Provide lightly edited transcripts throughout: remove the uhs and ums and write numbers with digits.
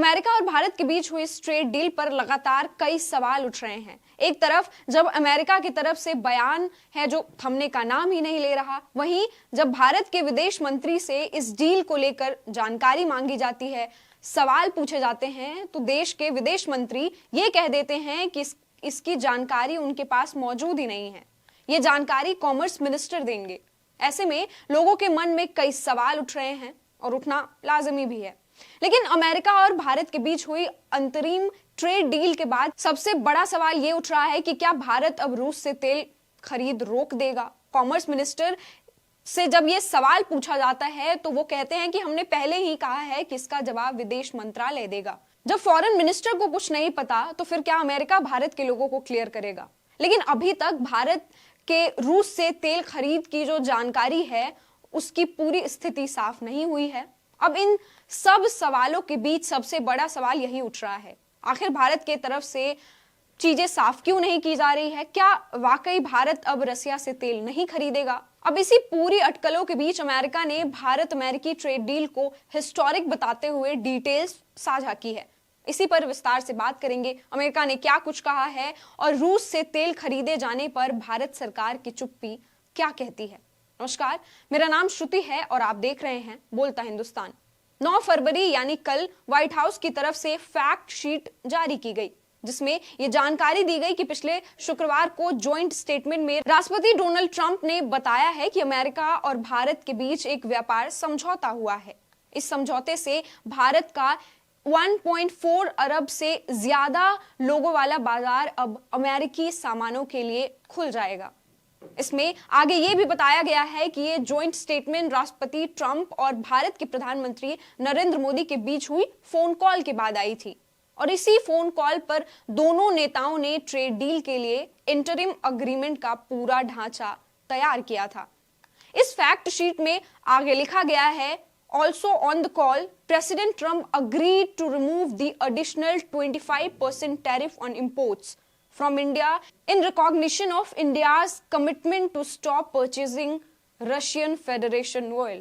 America और भारत के बीच हुई इस ट्रेड डील पर लगातार कई सवाल उठ रहे हैं। एक तरफ जब अमेरिका की तरफ से बयान है जो थमने का नाम ही नहीं ले रहा, वहीं जब भारत के विदेश मंत्री से इस डील को लेकर जानकारी मांगी जाती है, सवाल पूछे जाते हैं, तो देश के विदेश मंत्री ये कह देते हैं कि इसकी जानकारी उनके पास मौजूद ही नहीं है। ये जानकारी कॉमर्स मिनिस्टर देंगे। ऐसे में लोगों के मन में कई सवाल उठ रहे हैं और उठना लाजमी भी है। लेकिन अमेरिका और भारत के बीच हुई अंतरिम ट्रेड डील के बाद सबसे बड़ा सवाल ये उठ रहा है कि क्या भारत अब रूस से तेल खरीद रोक देगा। कॉमर्स मिनिस्टर से जब ये सवाल पूछा जाता है तो वो कहते हैं कि हमने पहले ही कहा है कि इसका जवाब विदेश मंत्रालय देगा। जब फॉरेन मिनिस्टर को कुछ नहीं पता तो फिर क्या अमेरिका भारत के लोगों को क्लियर करेगा। लेकिन अभी तक भारत के रूस से तेल खरीद की जो जानकारी है उसकी पूरी स्थिति साफ नहीं हुई है। अब इन सब सवालों के बीच सबसे बड़ा सवाल यही उठ रहा है, आखिर भारत के तरफ से चीजें साफ क्यों नहीं की जा रही है। क्या वाकई भारत अब रसिया से तेल नहीं खरीदेगा। अब इसी पूरी अटकलों के बीच अमेरिका ने भारत अमेरिकी ट्रेड डील को हिस्टोरिक बताते हुए डिटेल्स साझा की है। इसी पर विस्तार से बात करेंगे। अमेरिका ने क्या कुछ कहा है और रूस से तेल खरीदे जाने पर भारत सरकार की चुप्पी क्या कहती है। नमस्कार, मेरा नाम श्रुति है और आप देख रहे हैं बोलता हिंदुस्तान। 9 फरवरी यानी कल व्हाइट हाउस की तरफ से फैक्ट शीट जारी की गई, जिसमें ये जानकारी दी गई कि पिछले शुक्रवार को जॉइंट स्टेटमेंट में राष्ट्रपति डोनाल्ड ट्रंप ने बताया है कि अमेरिका और भारत के बीच एक व्यापार समझौता हुआ है। इस समझौते से भारत का 1.4 अरब से ज्यादा लोगों वाला बाजार अब अमेरिकी सामानों के लिए खुल जाएगा। इसमें आगे ये भी बताया गया है कि ये जॉइंट स्टेटमेंट राष्ट्रपति ट्रंप और भारत के प्रधानमंत्री नरेंद्र मोदी के बीच हुई फोन कॉल के बाद आई थी और इसी फोन कॉल पर दोनों नेताओं ने ट्रेड डील के लिए इंटरिम अग्रीमेंट का पूरा ढांचा तैयार किया था। इस फैक्ट शीट में आगे लिखा गया है, also on the call President Trump agreed to remove the additional 25% tariff on imports from India in recognition of India's commitment to stop purchasing Russian Federation oil।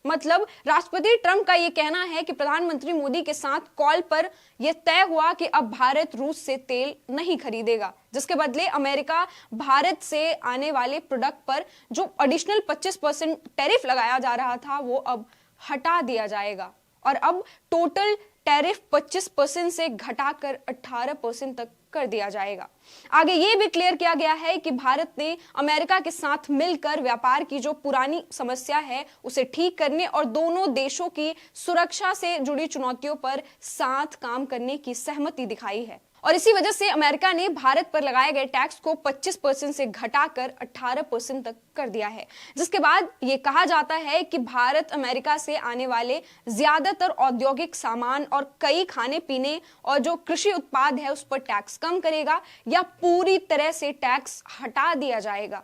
मतलब राष्ट्रपति ट्रंप का यह कहना है कि प्रधानमंत्री मोदी के साथ कॉल पर यह तय हुआ कि अब भारत रूस से तेल नहीं खरीदेगा, जिसके बदले अमेरिका भारत से आने वाले प्रोडक्ट पर जो एडिशनल 25% टैरिफ लगाया जा रहा था वो अब हटा दिया जाएगा और अब टोटल टैरिफ 25% से घटाकर 18% तक कर दिया जाएगा। आगे ये भी क्लियर किया गया है कि भारत ने अमेरिका के साथ मिलकर व्यापार की जो पुरानी समस्या है उसे ठीक करने और दोनों देशों की सुरक्षा से जुड़ी चुनौतियों पर साथ काम करने की सहमति दिखाई है और इसी वजह से अमेरिका ने भारत पर लगाए गए टैक्स को 25% से घटाकर 18% तक कर दिया है, जिसके बाद ये कहा जाता है कि भारत अमेरिका से आने वाले ज्यादातर औद्योगिक सामान और कई खाने पीने और जो कृषि उत्पाद है उस पर टैक्स कम करेगा या पूरी तरह से टैक्स हटा दिया जाएगा,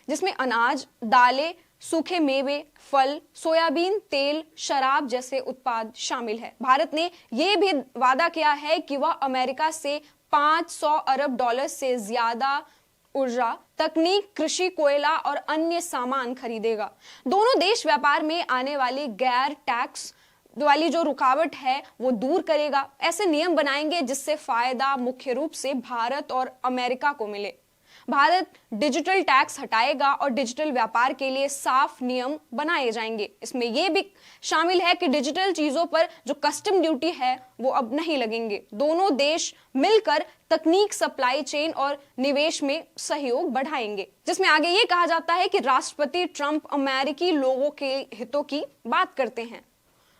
जिसमें अनाज, दालें, सूखे मेवे, फल, सोयाबीन तेल, शराब जैसे उत्पाद शामिल है। भारत ने यह भी वादा किया है कि वह अमेरिका से 500 अरब डॉलर से ज्यादा ऊर्जा, तकनीक, कृषि, कोयला और अन्य सामान खरीदेगा। दोनों देश व्यापार में आने वाली गैर टैक्स वाली जो रुकावट है वो दूर करेगा। ऐसे नियम बनाएंगे जिससे फायदा मुख्य रूप से भारत और अमेरिका को मिले। भारत डिजिटल टैक्स हटाएगा और डिजिटल व्यापार के लिए साफ नियम बनाए जाएंगे। इसमें यह भी शामिल है कि डिजिटल चीजों पर जो कस्टम ड्यूटी है वो अब नहीं लगेंगे। दोनों देश मिलकर तकनीक, सप्लाई चेन और निवेश में सहयोग बढ़ाएंगे, जिसमें आगे ये कहा जाता है कि राष्ट्रपति ट्रंप अमेरिकी लोगों के हितों की बात करते हैं।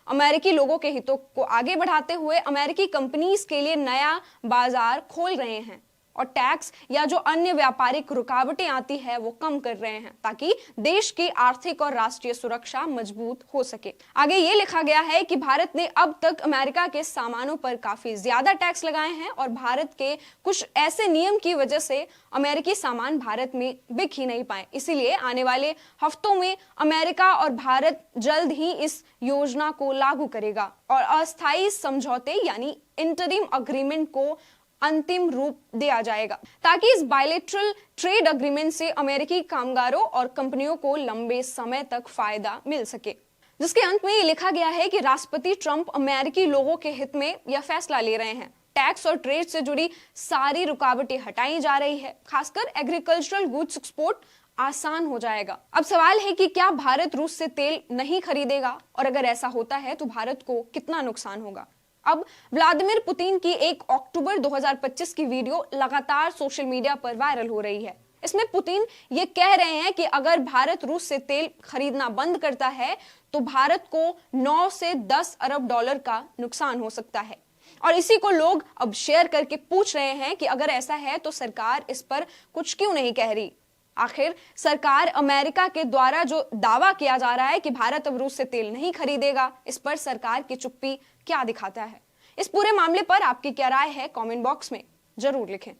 अमेरिकी लोगों के हितों को आगे बढ़ाते हुए अमेरिकी कंपनीज के लिए नया बाजार खोल रहे हैं और टैक्स या जो अन्य व्यापारिक रुकावटें आती है वो कम कर रहे हैं ताकि देश की आर्थिक और राष्ट्रीय सुरक्षा मजबूत हो सके। आगे ये लिखा गया है कि भारत ने अब तक अमेरिका के सामानों पर काफी ज्यादा टैक्स लगाए हैं और भारत के कुछ ऐसे नियम की वजह से अमेरिकी सामान भारत में बिक ही नहीं पाए। इसीलिए आने वाले हफ्तों में अमेरिका और भारत जल्द ही इस योजना को लागू करेगा और अस्थायी समझौते यानी इंटरिम अग्रीमेंट को अंतिम रूप दिया जाएगा ताकि इस बायलैटरल ट्रेड अग्रीमेंट से अमेरिकी कामगारों और कंपनियों को लंबे समय तक फायदा मिल सके। जिसके अंत में ये लिखा गया है कि राष्ट्रपति ट्रंप अमेरिकी लोगों के हित में यह फैसला ले रहे हैं। टैक्स और ट्रेड से जुड़ी सारी रुकावटें हटाई जा रही है, खासकर एग्रीकल्चरल गुड्स एक्सपोर्ट आसान हो जाएगा। अब सवाल है कि क्या भारत रूस से तेल नहीं खरीदेगा, और अगर ऐसा होता है तो भारत को कितना नुकसान होगा। अब व्लादिमीर पुतिन की 1 अक्टूबर 2025 की वीडियो लगातार सोशल मीडिया पर वायरल हो रही है। इसमें पुतिन ये कह रहे हैं कि अगर भारत रूस से तेल खरीदना बंद करता है तो भारत को 9 से 10 अरब डॉलर का नुकसान हो सकता है। और इसी को लोग अब शेयर करके पूछ रहे हैं कि अगर ऐसा है तो सरकार इस पर कुछ क्यों नहीं कह रही। आखिर सरकार अमेरिका के द्वारा जो दावा किया जा रहा है कि भारत अब रूस से तेल नहीं खरीदेगा, इस पर सरकार की चुप्पी क्या दिखाता है। इस पूरे मामले पर आपकी क्या राय है, कमेंट बॉक्स में जरूर लिखें।